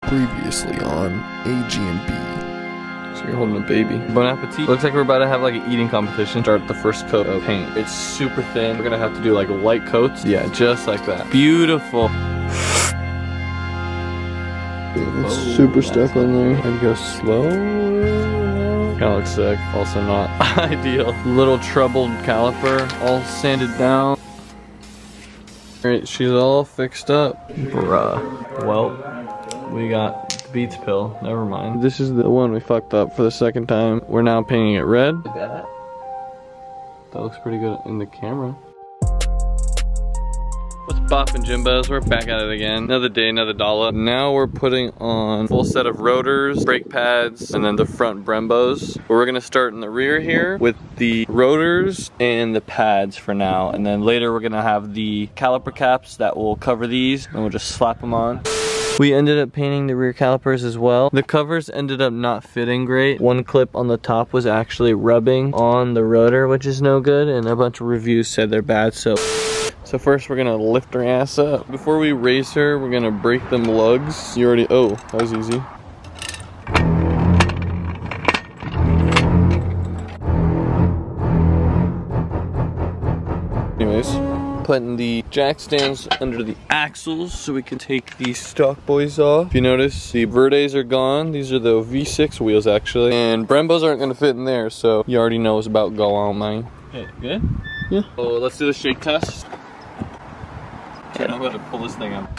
Previously on AG and B. So you're holding a baby. Bon appetit. Looks like we're about to have like an eating competition. Start the first coat of paint. It's super thin. We're gonna have to do like light coats. Yeah, just like that. Beautiful. It's super stuck on there. I'd go slow. Kinda looks sick. Also not ideal. Little troubled caliper. All sanded down. Alright, she's all fixed up. Bruh. Well, we got the Beats pill. Never mind. This is the one we fucked up for the second time. We're now painting it red. Look at that. That looks pretty good in the camera. What's boppin', Jimbos? We're back at it again. Another day, another dollar. Now we're putting on a full set of rotors, brake pads, and then the front Brembos. We're gonna start in the rear here with the rotors and the pads for now. And then later we're gonna have the caliper caps that will cover these, and we'll just slap them on. We ended up painting the rear calipers as well. The covers ended up not fitting great. One clip on the top was actually rubbing on the rotor, which is no good, and a bunch of reviews said they're bad, so first we're gonna lift her ass up. Before we raise her, we're gonna break them lugs. You already, oh, that was easy. Anyways, putting the jack stands under the axles so we can take these stock boys off. If you notice, the Verdes are gone. These are the V6 wheels actually. And Brembos aren't gonna fit in there, so you already know it's about go on, man. Okay, good? Yeah. So let's do the shake test. Yeah, I'm about to pull this thing up.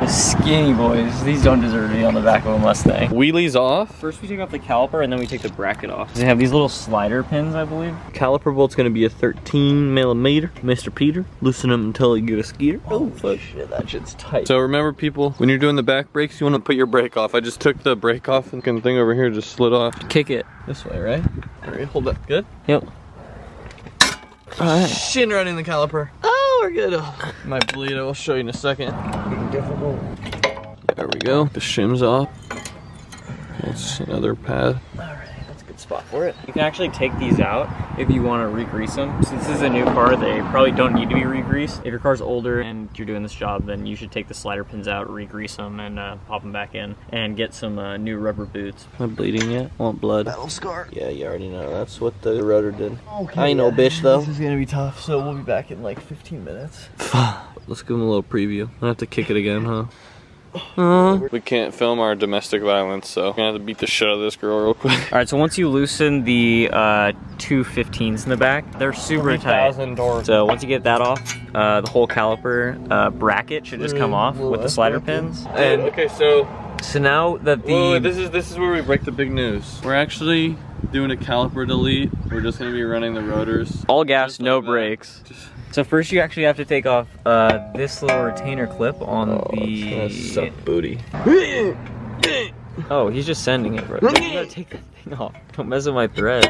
The skinny boys, these don't deserve to be on the back of a Mustang. Wheelies off. First we take off the caliper and then we take the bracket off. They have these little slider pins, I believe. Caliper bolt's gonna be a 13mm. Mr. Peter, loosen them until you get a skeeter. Oh fuck, shit, that shit's tight. So remember people, when you're doing the back brakes, you wanna put your brake off. I just took the brake off and the thing over here just slid off. Kick it this way, right? All right, hold that. Good? Yep. Alright. Shin right in the caliper. Oh, we're good. Oh, might bleed, I will show you in a second. Difficult. There we go. The shim's off. That's another pad. Alright, that's a good spot for it. You can actually take these out if you want to re-grease them. Since this is a new car, they probably don't need to be re-greased. If your car's older and you're doing this job, then you should take the slider pins out, re-grease them, and pop them back in, and get some new rubber boots. Not bleeding yet? Want blood? Battle scar. Yeah, you already know. That's what the rotor did. Okay, I ain't no bitch though. This is gonna be tough, so we'll be back in like 15 minutes. Let's give them a little preview. I have to kick it again, huh? We can't film our domestic violence, so we're gonna have to beat the shit out of this girl real quick. Alright, so once you loosen the two 15s in the back, they're super tight. So once you get that off, the whole caliper bracket should just come off with the slider pins. And okay, so now that the whoa, this is where we break the big news. We're actually doing a caliper delete. We're just gonna be running the rotors. All gas, no brakes. So first you actually have to take off this little retainer clip on the... Suck booty. Oh, he's just sending it, bro. You gotta take that thing off. Don't mess with my threads.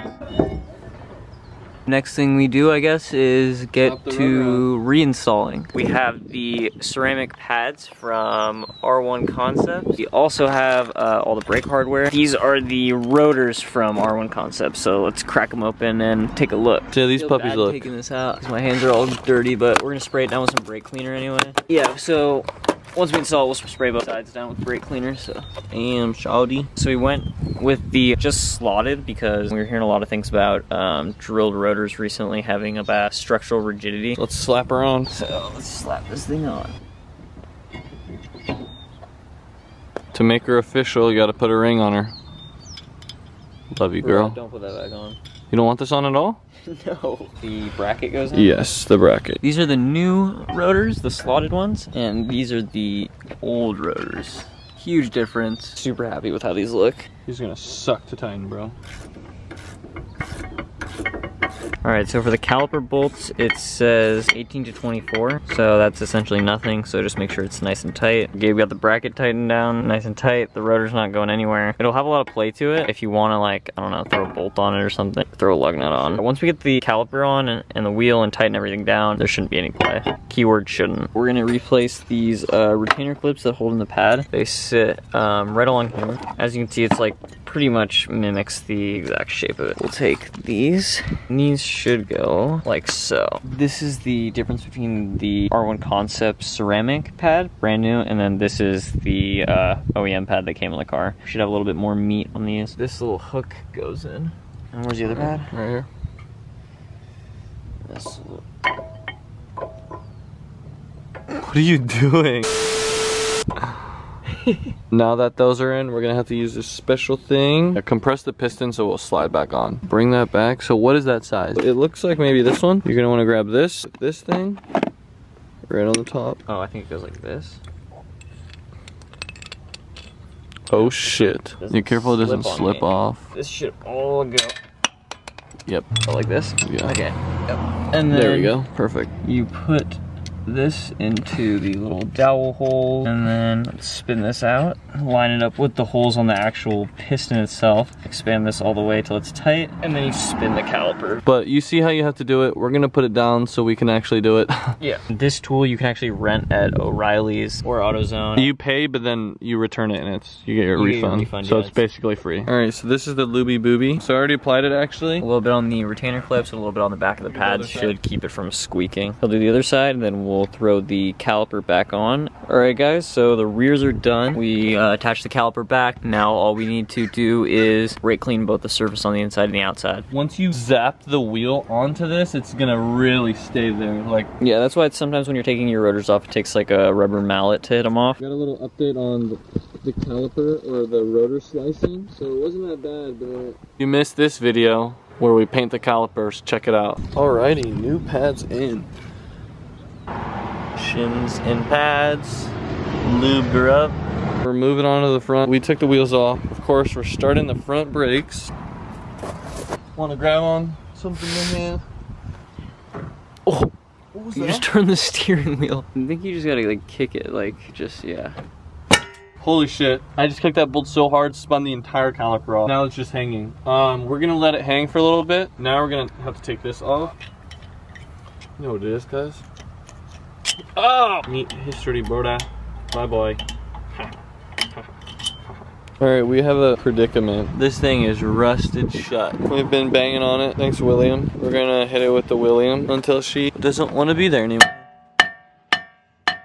Next thing we do, I guess, is get to reinstalling. We have the ceramic pads from R1 Concepts. We also have all the brake hardware. These are the rotors from R1 Concepts, so let's crack them open and take a look. See how these puppies look. Taking this out, 'cause my hands are all dirty, but we're gonna spray it down with some brake cleaner anyway. Yeah, so once we install it, we'll spray both sides down with brake cleaner, so. Damn, shawty. So we went with the just slotted because we were hearing a lot of things about drilled rotors recently having a bad structural rigidity. Let's slap her on. So let's slap this thing on. To make her official, you gotta put a ring on her. Love you, girl. Don't put that back on. You don't want this on at all? No. The bracket goes on? Yes, the bracket. These are the new rotors, the slotted ones, and these are the old rotors. Huge difference. Super happy with how these look. He's gonna suck to tighten, bro. Alright, so for the caliper bolts, it says 18 to 24, so that's essentially nothing, so just make sure it's nice and tight. Gabe got the bracket tightened down, nice and tight, the rotor's not going anywhere. It'll have a lot of play to it if you want to, like, I don't know, throw a bolt on it or something, throw a lug nut on. But once we get the caliper on and the wheel and tighten everything down, there shouldn't be any play. Keyword shouldn't. We're going to replace these retainer clips that hold in the pad. They sit right along here. As you can see, it's like pretty much mimics the exact shape of it. We'll take these. These should go like so. This is the difference between the R1 Concept ceramic pad, brand new, and then this is the OEM pad that came in the car. Should have a little bit more meat on these. This little hook goes in. And where's the other pad? Right here. This little... What are you doing? Now that those are in, we're gonna have to use this special thing. Compress the piston so it will slide back on. Bring that back. So what is that size? It looks like maybe this one. You're gonna wanna grab this thing, right on the top. Oh, I think it goes like this. Oh shit. Be careful it doesn't slip off. This should all go. Yep. Oh, like this? Yeah. Okay. Yep. And then there we go. Perfect. You put this into the little dowel hole, and then spin this out, line it up with the holes on the actual piston itself, expand this all the way till it's tight, and then you spin the caliper. But you see how you have to do it? We're gonna put it down so we can actually do it. Yeah. This tool you can actually rent at O'Reilly's or AutoZone. You pay, but then you return it and you get your refund. So yeah, it's basically free. All right, so this is the looby booby. So I already applied it actually. A little bit on the retainer clips, and a little bit on the back of the pad should keep it from squeaking. I'll do the other side, and then we'll throw the caliper back on. All right guys, so the rears are done. We attached the caliper back. Now all we need to do is rake clean both the surface on the inside and the outside. Once you zap the wheel onto this, it's gonna really stay there. Like, yeah, that's why it's sometimes when you're taking your rotors off, it takes like a rubber mallet to hit them off. Got a little update on the caliper or the rotor slicing. So it wasn't that bad, but if you missed this video where we paint the calipers, check it out. Alrighty, new pads in. Shims and pads, lubed her up. We're moving on to the front. We took the wheels off. Of course, we're starting the front brakes. Want to grab on something in here? Oh, what was that? You just turned the steering wheel. I think you just gotta like kick it, like just, yeah. Holy shit. I just kicked that bolt so hard, spun the entire caliper off. Now it's just hanging. We're gonna let it hang for a little bit. Now we're gonna have to take this off. You know what it is, guys? Oh! Neat history, broda. Bye, boy. Alright, we have a predicament. This thing is rusted shut. We've been banging on it. Thanks, William. We're gonna hit it with the William until she doesn't want to be there anymore.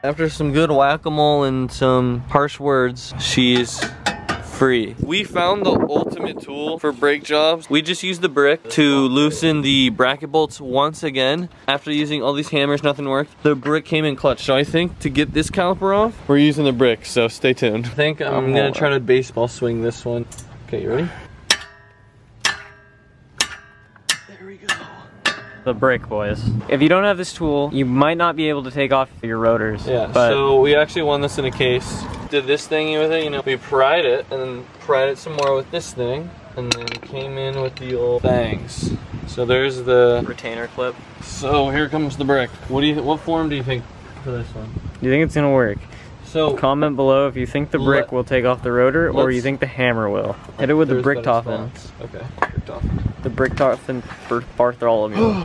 After some good whack-a-mole and some harsh words, she's free. We found the ultimate tool for brake jobs. We just used the brick to loosen the bracket bolts once again. After using all these hammers, nothing worked. The brick came in clutch. So I think to get this caliper off, we're using the brick, so stay tuned. I think I'm gonna try to baseball swing this one. Okay, you ready? There we go. The brick, boys. If you don't have this tool, you might not be able to take off your rotors. Yeah, but so we actually won this in a case. Did this thingy with it, you know, we pried it and then pried it some more with this thing and then came in with the old thangs. So there's the retainer clip. So here comes the brick. What form do you think for this one? Do you think it's gonna work? So comment below if you think the brick will take off the rotor or you think the hammer will. Hit it with the brick toffin. Okay, brick toffin. The brick toffin for Bartholomew.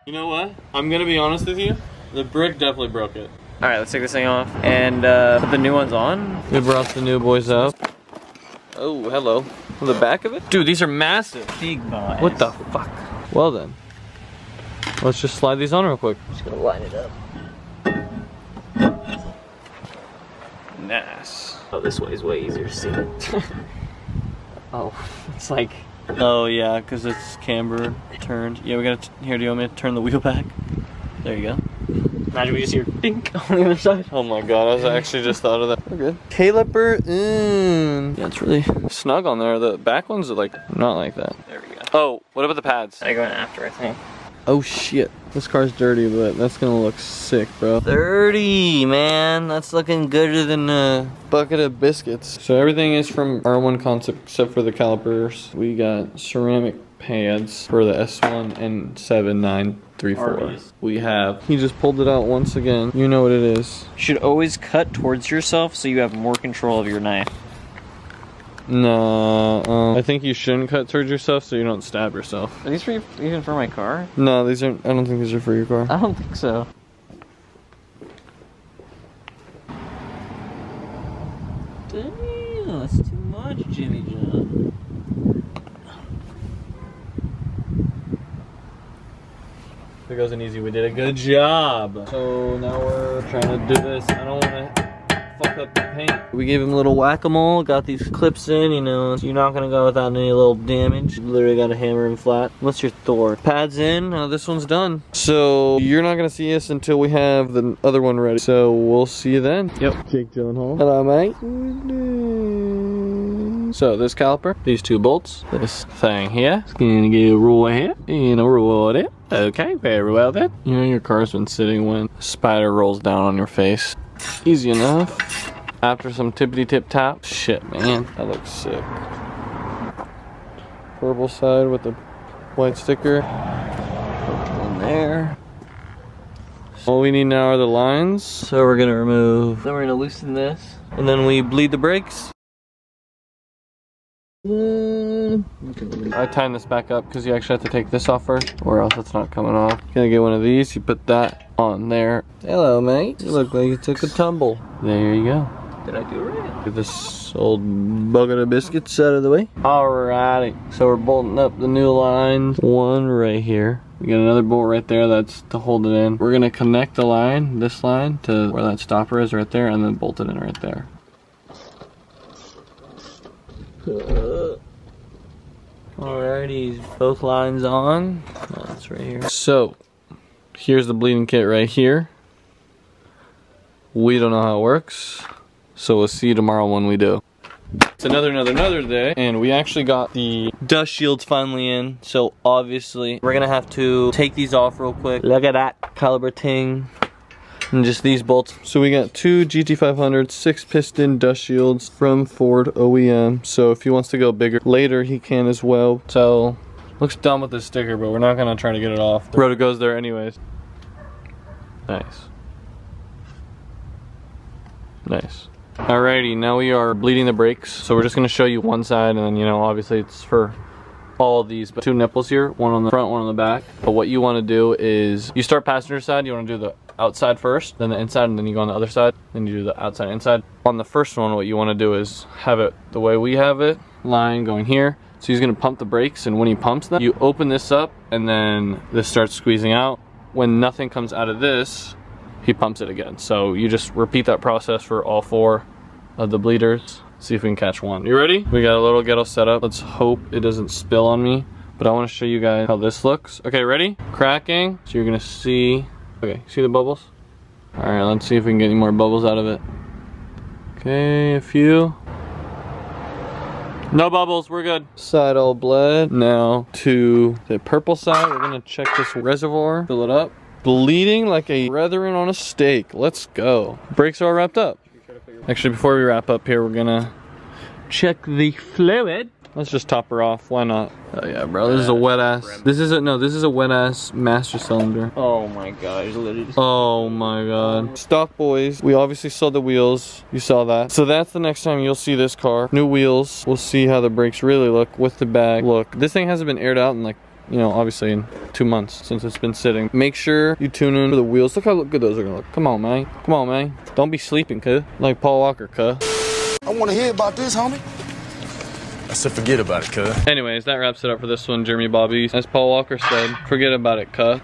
You know what? I'm gonna be honest with you. The brick definitely broke it. All right, let's take this thing off and put the new ones on. We brought the new boys out. Oh, hello. The back of it? Dude, these are massive. Big boys. What the fuck? Well then. Let's just slide these on real quick. Just gonna line it up. Nice. Oh, this way is way easier to see. Oh, it's like... Oh yeah, because it's cambered, turned. Yeah, we gotta, here, do you want me to turn the wheel back? There you go. Imagine we just hear dink on the other side. Oh my god, I was actually just thought of that. We're good. Caliper in. Yeah, it's really snug on there. The back ones are like, not like that. There we go. Oh, what about the pads? I go in after, I think. Oh shit. This car's dirty, but that's gonna look sick, bro. 30, man. That's looking gooder than a bucket of biscuits. So everything is from R1 Concept except for the calipers. We got ceramic pads for the S1 and 7934. We have. He just pulled it out once again. You know what it is. You should always cut towards yourself so you have more control of your knife. No, I think you shouldn't cut towards yourself so you don't stab yourself. Are these for even for my car? No, these aren't. I don't think these are for your car. I don't think so. Damn, that's too much, Jimmy John. If it goes in easy, we did a good job. So now we're trying to do this. I don't want to fuck up the paint. We gave him a little whack-a-mole, got these clips in, you know, so you're not gonna go without any little damage. You literally gotta hammer him flat. What's your Thor? Pads in, this one's done. So you're not gonna see us until we have the other one ready. So we'll see you then. Yep. Jake Gyllenhaal. Hello, mate. So this caliper, these two bolts, this thing here, it's gonna go right here, and a roll it. Okay, very well then. You know your car's been sitting when a spider rolls down on your face. Easy enough. After some tippity tip tap. Shit, man, that looks sick. Purple side with the white sticker. Purple in there. All we need now are the lines. So we're gonna remove, then we're gonna loosen this, and then we bleed the brakes. I tighten this back up because you actually have to take this off first, or else it's not coming off. Gonna get one of these, you put that on there. Hello, mate. You look like you took a tumble. There you go. Did I do it right? Get this old bucket of biscuits out of the way. Alrighty, so we're bolting up the new line. One right here. We got another bolt right there that's to hold it in. We're gonna connect the line, this line, to where that stopper is right there, and then bolt it in right there. Alrighty, both lines on. Oh, that's right here. So, here's the bleeding kit right here. We don't know how it works, so we'll see you tomorrow when we do. It's another day, and we actually got the dust shields finally in, so obviously we're gonna have to take these off real quick. Look at that caliber ting. And just these bolts. So we got two GT500 6-piston dust shields from Ford OEM. So if he wants to go bigger later, he can as well. So looks dumb with this sticker, but we're not gonna try to get it off. The rotor goes there anyways. Nice. Nice. Alrighty, now we are bleeding the brakes. So we're just gonna show you one side, and then, you know, obviously it's for all of these, but two nipples here, one on the front, one on the back. But what you want to do is, you start passenger side, you want to do the outside first, then the inside, and then you go on the other side, then you do the outside inside. On the first one, what you want to do is have it the way we have it, line going here. So he's going to pump the brakes, and when he pumps them, you open this up, and then this starts squeezing out. When nothing comes out of this, he pumps it again. So you just repeat that process for all four of the bleeders. See if we can catch one. You ready? We got a little ghetto setup. Let's hope it doesn't spill on me, but I want to show you guys how this looks. Okay, ready? Cracking. So you're gonna see, okay, see the bubbles? All right, let's see if we can get any more bubbles out of it. Okay, a few. No bubbles, we're good. Side all bled. Now to the purple side, we're gonna check this reservoir, fill it up. Bleeding like a brethren on a steak. Let's go. Brakes are all wrapped up. Actually, before we wrap up here, we're gonna check the fluid. Let's just top her off. Why not? Oh yeah, bro. This is a wet ass. This is a wet ass master cylinder. Oh my god, it's literally just oh my god. Stock boys. We obviously saw the wheels. You saw that. So that's the next time you'll see this car. New wheels. We'll see how the brakes really look with the bag. Look, this thing hasn't been aired out in like, you know, obviously in 2 months since it's been sitting. Make sure you tune in for the wheels. Look how good those are gonna look. Come on, man. Come on, man. Don't be sleeping, cuh. Like Paul Walker, cuh. I wanna hear about this, homie. I said forget about it, cuh. Anyways, that wraps it up for this one, Jeremy Bobby. As Paul Walker said, forget about it, cuh.